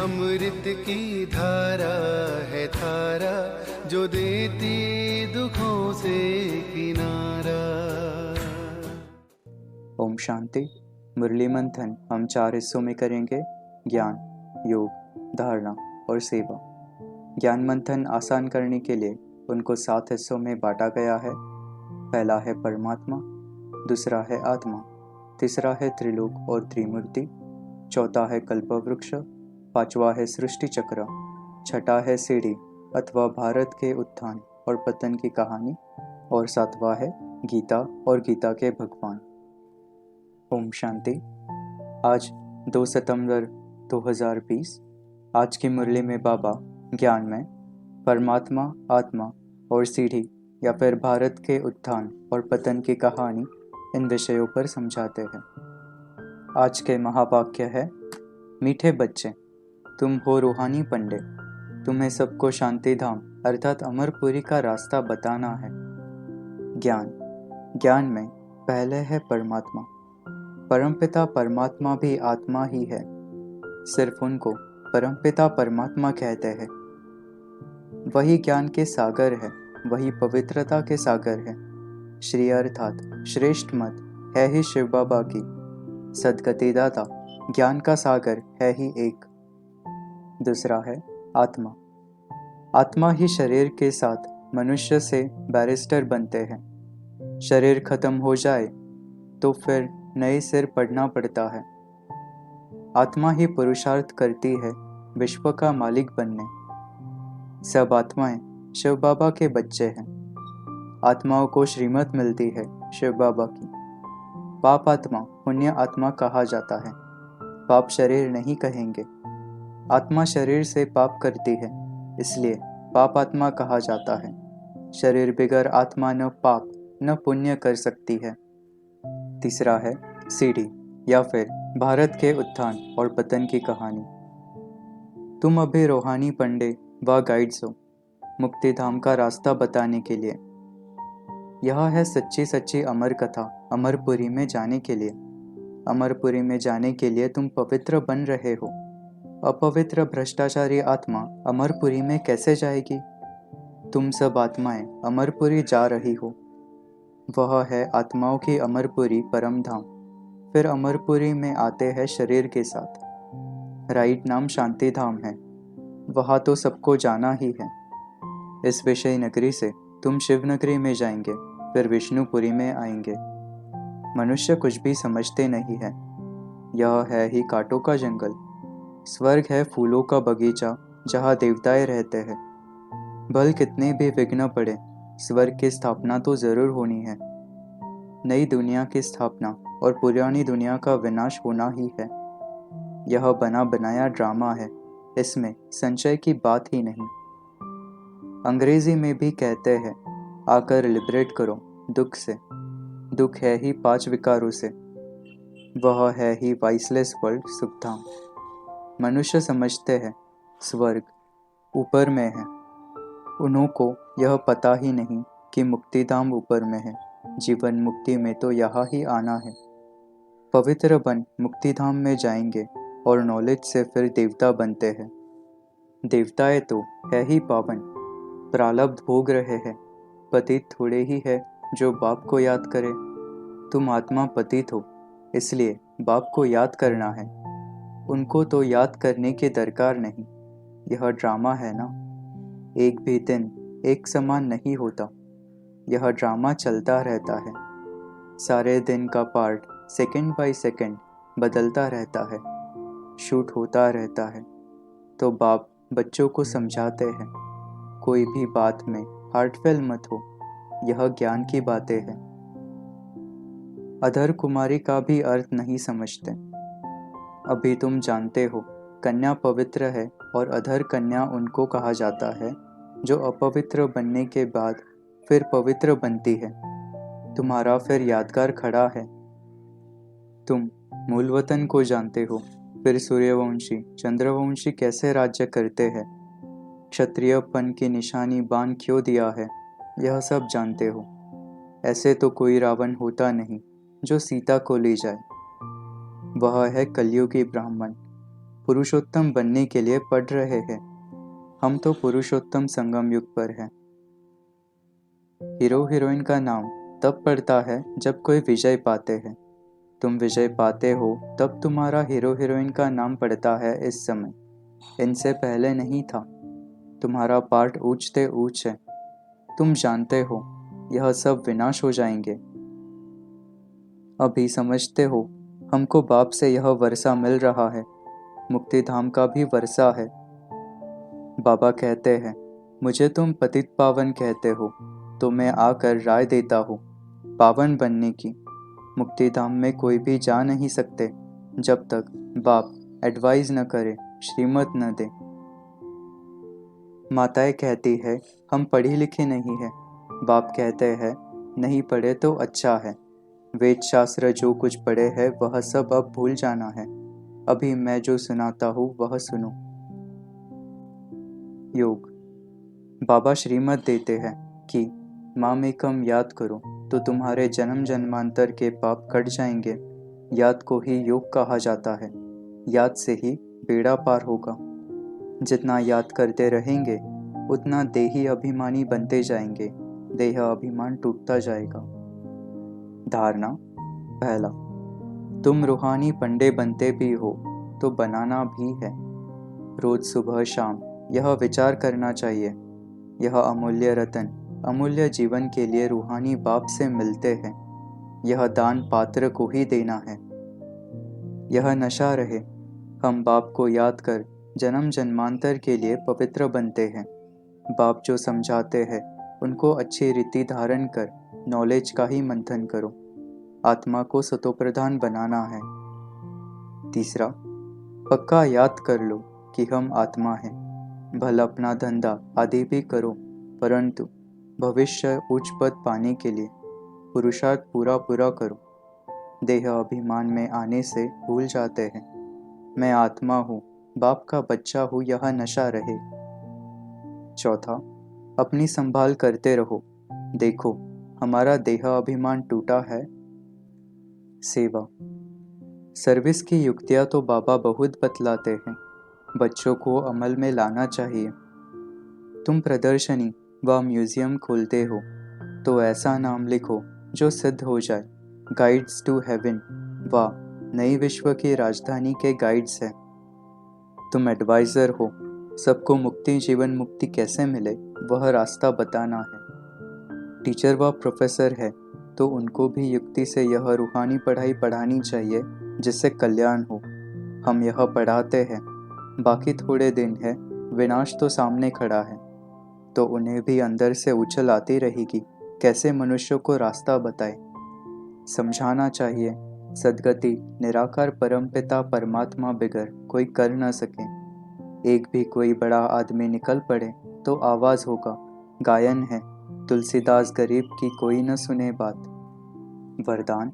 अमृत की धारा है धारा, जो देती दुखों से किनारा। ओम शांति। मुरली मंथन हम 4 हिस्सों में करेंगे: ज्ञान, योग, धारणा और सेवा। ज्ञान मंथन आसान करने के लिए उनको 7 हिस्सों में बांटा गया है। पहला है परमात्मा, दूसरा है आत्मा, तीसरा है त्रिलोक और त्रिमूर्ति, चौथा है कल्पवृक्ष, पांचवा है सृष्टि चक्र, छठा है सीढ़ी अथवा भारत के उत्थान और पतन की कहानी, और सातवां है गीता और गीता के भगवान। ओम शांति। आज 2 सितंबर 2020। आज की मुरली में बाबा ज्ञान में परमात्मा, आत्मा और सीढ़ी या फिर भारत के उत्थान और पतन की कहानी, इन विषयों पर समझाते हैं। आज के महावाक्य है: मीठे बच्चे, तुम हो रूहानी पंडे, तुम्हें सबको शांति धाम अर्थात अमरपुरी का रास्ता बताना है। ज्ञान में पहले है परमात्मा। परमपिता परमात्मा भी आत्मा ही है, सिर्फ उनको परमपिता परमात्मा कहते हैं। वही ज्ञान के सागर है, वही पवित्रता के सागर है। श्री अर्थात श्रेष्ठ मत है ही शिव बाबा की। सद्गतिदाता ज्ञान का सागर है ही एक। दूसरा है आत्मा। आत्मा ही शरीर के साथ मनुष्य से बैरिस्टर बनते हैं। शरीर खत्म हो जाए तो फिर नए सिर पढ़ना पड़ता है। आत्मा ही पुरुषार्थ करती है विश्व का मालिक बनने। सब आत्माएं शिव बाबा के बच्चे हैं। आत्माओं को श्रीमत मिलती है शिव बाबा की। पाप आत्मा पुण्य आत्मा कहा जाता है। पाप शरीर नहीं कहेंगे। आत्मा शरीर से पाप करती है, इसलिए पाप आत्मा कहा जाता है। शरीर बिगर आत्मा न पाप न पुण्य कर सकती है। तीसरा है सीढ़ी या फिर भारत के उत्थान और पतन की कहानी। तुम अभी रूहानी पंडे व गाइड्स हो, मुक्ति धाम का रास्ता बताने के लिए। यह है सच्ची सच्ची अमर कथा अमरपुरी में जाने के लिए। अमरपुरी में जाने के लिए तुम पवित्र बन रहे हो। अपवित्र भ्रष्टाचारी आत्मा अमरपुरी में कैसे जाएगी? तुम सब आत्माएं अमरपुरी जा रही हो। वह है आत्माओं की अमरपुरी परम धाम। फिर अमरपुरी में आते हैं शरीर के साथ। राइट नाम शांति धाम है। वहाँ तो सबको जाना ही है। इस विषय नगरी से तुम शिव नगरी में जाएंगे, फिर विष्णुपुरी में आएंगे। मनुष्य कुछ भी समझते नहीं है। यह है ही कांटों का जंगल। स्वर्ग है फूलों का बगीचा, जहाँ देवताएं रहते हैं। भल कितने भी विघ्न पड़े, स्वर्ग की स्थापना तो जरूर होनी है। नई दुनिया की स्थापना और पुरानी दुनिया का विनाश होना ही है। यह बना बनाया ड्रामा है, इसमें संशय की बात ही नहीं। अंग्रेजी में भी कहते हैं, आकर लिबरेट करो दुख से। दुख है ही 5 विकारों से। वह है ही वाइसलेस वर्ल्ड सुखधाम। मनुष्य समझते हैं स्वर्ग ऊपर में है। उन्हों को यह पता ही नहीं कि मुक्तिधाम ऊपर में है। जीवन मुक्ति में तो यहाँ ही आना है। पवित्र बन मुक्तिधाम में जाएंगे और नॉलेज से फिर देवता बनते हैं। देवताएं तो है ही पावन, प्रारब्ध भोग रहे हैं। पतित थोड़े ही है जो बाप को याद करे। तुम आत्मा पतित हो, इसलिए बाप को याद करना है। उनको तो याद करने की दरकार नहीं। यह ड्रामा है ना। एक भी दिन एक समान नहीं होता। यह ड्रामा चलता रहता है। सारे दिन का पार्ट सेकंड बाय सेकंड बदलता रहता है, शूट होता रहता है। तो बाप बच्चों को समझाते हैं, कोई भी बात में हार्टफेल मत हो। यह ज्ञान की बातें हैं। अधर कुमारी का भी अर्थ नहीं समझते। अभी तुम जानते हो कन्या पवित्र है और अधर कन्या उनको कहा जाता है जो अपवित्र बनने के बाद फिर पवित्र बनती है। तुम्हारा फिर यादगार खड़ा है। तुम मूल वतन को जानते हो, फिर सूर्यवंशी चंद्रवंशी कैसे राज्य करते हैं। क्षत्रियपन की निशानी बाण क्यों दिया है, यह सब जानते हो। ऐसे तो कोई रावण होता नहीं जो सीता को ले जाए। वह है कलयुगी ब्राह्मण। पुरुषोत्तम बनने के लिए पढ़ रहे हैं। हम तो पुरुषोत्तम संगम युग पर हैं। हीरो हीरोइन का नाम तब पड़ता है जब कोई विजय पाते हैं। तुम विजय पाते हो तब तुम्हारा हीरो हीरोइन का नाम पड़ता है इस समय। इनसे पहले नहीं था। तुम्हारा पाठ ऊंचते ऊंच है। तुम जानते हो यह सब विनाश हो जाएंगे। अभी समझते हो हमको बाप से यह वर्षा मिल रहा है। मुक्ति धाम का भी वर्षा है। बाबा कहते हैं मुझे तुम पतित पावन कहते हो तो मैं आकर राय देता हूँ पावन बनने की। मुक्ति धाम में कोई भी जा नहीं सकते जब तक बाप एडवाइस न करे, श्रीमत न दे। माताएं कहती है हम पढ़ी लिखी नहीं है। बाप कहते हैं नहीं पढ़े तो अच्छा है। वेद शास्त्र जो कुछ पढ़े है वह सब अब भूल जाना है। अभी मैं जो सुनाता हूँ वह सुनो। योग। बाबा श्रीमत देते हैं कि माम एकम याद करो तो तुम्हारे जन्म जन्मांतर के पाप कट जाएंगे। याद को ही योग कहा जाता है। याद से ही बेड़ा पार होगा। जितना याद करते रहेंगे उतना देही अभिमानी बनते जाएंगे। देह अभिमान टूटता जाएगा। धारणा। पहला, तुम रूहानी पंडे बनते भी हो तो बनाना भी है। रोज सुबह शाम यह विचार करना चाहिए। यह अमूल्य रतन अमूल्य जीवन के लिए रूहानी बाप से मिलते हैं। यह दान पात्र को ही देना है। यह नशा रहे। हम बाप को याद कर जन्म जन्मांतर के लिए पवित्र बनते हैं। बाप जो समझाते हैं उनको अच्छी रीति धारण कर नॉलेज का ही मंथन करो। आत्मा को सतोप्रधान बनाना है। तीसरा, पक्का याद कर लो कि हम आत्मा हैं। भला अपना धंधा आदि भी करो परंतु भविष्य उच्च पद पाने के लिए पुरुषार्थ पूरा करो। देह अभिमान में आने से भूल जाते हैं मैं आत्मा हूँ, बाप का बच्चा हूँ, यह नशा रहे। चौथा, अपनी संभाल करते रहो। देखो हमारा देह अभिमान टूटा है। सेवा। सर्विस की युक्तियाँ तो बाबा बहुत बतलाते हैं। बच्चों को अमल में लाना चाहिए। तुम प्रदर्शनी व म्यूजियम खोलते हो तो ऐसा नाम लिखो जो सिद्ध हो जाए। गाइड्स टू हेवन व नई विश्व की राजधानी के गाइड्स हैं। तुम एडवाइज़र हो। सबको मुक्ति जीवन मुक्ति कैसे मिले वह रास्ता बताना है। टीचर व प्रोफेसर है तो उनको भी युक्ति से यह रूहानी पढ़ाई पढ़ानी चाहिए जिससे कल्याण हो। हम यह पढ़ाते हैं। बाकी थोड़े दिन है, विनाश तो सामने खड़ा है तो उन्हें भी अंदर से उछल आती रहेगी कैसे मनुष्यों को रास्ता बताए। समझाना चाहिए सदगति निराकार परमपिता परमात्मा बिगर कोई कर न सके। एक भी कोई बड़ा आदमी निकल पड़े तो आवाज होगा गायन है तुलसीदास गरीब की कोई न सुने बात। वरदान।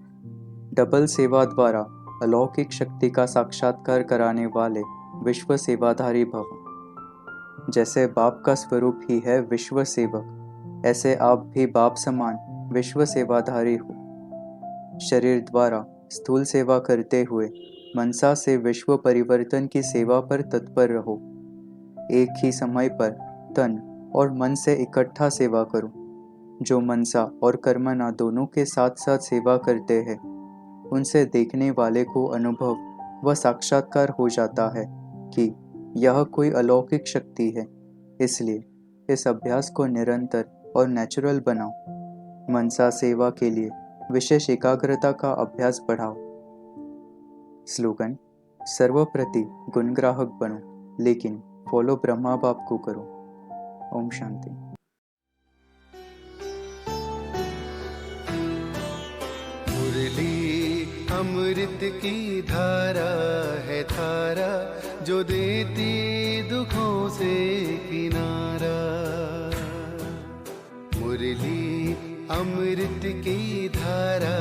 डबल सेवा द्वारा अलौकिक शक्ति का साक्षात्कार कराने वाले विश्व सेवाधारी भव। जैसे बाप का स्वरूप ही है विश्व सेवक, ऐसे आप भी बाप समान विश्व सेवाधारी हो। शरीर द्वारा स्थूल सेवा करते हुए मनसा से विश्व परिवर्तन की सेवा पर तत्पर रहो। एक ही समय पर तन और मन से इकट्ठा सेवा करो। जो मनसा और कर्मना दोनों के साथ साथ सेवा करते हैं उनसे देखने वाले को अनुभव व साक्षात्कार हो जाता है कि यह कोई अलौकिक शक्ति है। इसलिए इस अभ्यास को निरंतर और नेचुरल बनाओ। मनसा सेवा के लिए विशेष एकाग्रता का अभ्यास बढ़ाओ। स्लोगन। सर्वप्रति गुणग्राहक बनो लेकिन फॉलो ब्रह्मा बाप को करो। ओम शांति। मुरली अमृत की धारा है धारा जो देती दुखों से किनारा। मुरली अमृत की धारा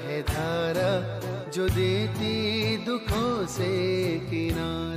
है धारा जो देती दुखों से किनारा।